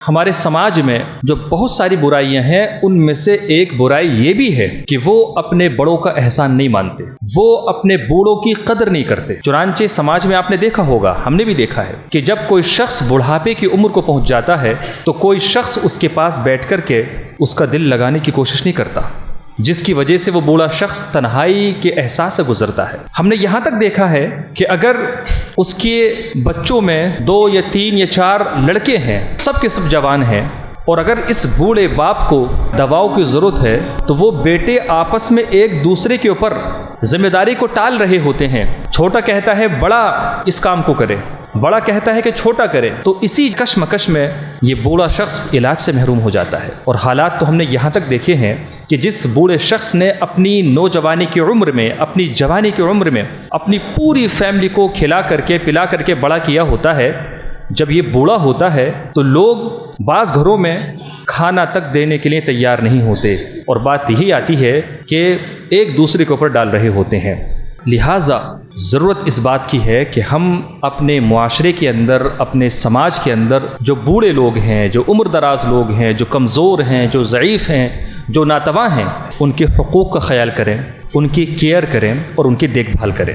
ہمارے سماج میں جو بہت ساری برائیاں ہیں ان میں سے ایک برائی یہ بھی ہے کہ وہ اپنے بڑوں کا احسان نہیں مانتے، وہ اپنے بوڑھوں کی قدر نہیں کرتے۔ چنانچہ سماج میں آپ نے دیکھا ہوگا، ہم نے بھی دیکھا ہے کہ جب کوئی شخص بڑھاپے کی عمر کو پہنچ جاتا ہے تو کوئی شخص اس کے پاس بیٹھ کر کے اس کا دل لگانے کی کوشش نہیں کرتا، جس کی وجہ سے وہ بوڑھا شخص تنہائی کے احساس سے گزرتا ہے۔ ہم نے یہاں تک دیکھا ہے کہ اگر اس کے بچوں میں 2 یا 3 یا 4 لڑکے ہیں، سب کے سب جوان ہیں، اور اگر اس بوڑھے باپ کو دواؤں کی ضرورت ہے تو وہ بیٹے آپس میں ایک دوسرے کے اوپر ذمہ داری کو ٹال رہے ہوتے ہیں۔ چھوٹا کہتا ہے بڑا اس کام کو کرے، بڑا کہتا ہے کہ چھوٹا کرے، تو اسی کشمکش میں یہ بوڑھا شخص علاج سے محروم ہو جاتا ہے۔ اور حالات تو ہم نے یہاں تک دیکھے ہیں کہ جس بوڑھے شخص نے اپنی نوجوانی کی عمر میں، اپنی جوانی کی عمر میں اپنی پوری فیملی کو کھلا کر کے پلا کر کے بڑا کیا ہوتا ہے، جب یہ بوڑھا ہوتا ہے تو لوگ بعض گھروں میں کھانا تک دینے کے لیے تیار نہیں ہوتے، اور بات یہی آتی ہے کہ ایک دوسرے کے اوپر ڈال رہے ہوتے ہیں۔ لہٰذا ضرورت اس بات کی ہے کہ ہم اپنے معاشرے کے اندر، اپنے سماج کے اندر جو بوڑھے لوگ ہیں، جو عمر دراز لوگ ہیں، جو کمزور ہیں، جو ضعیف ہیں، جو ناتواں ہیں، ان کے حقوق کا خیال کریں، ان کی کیئر کریں اور ان کی دیکھ بھال کریں۔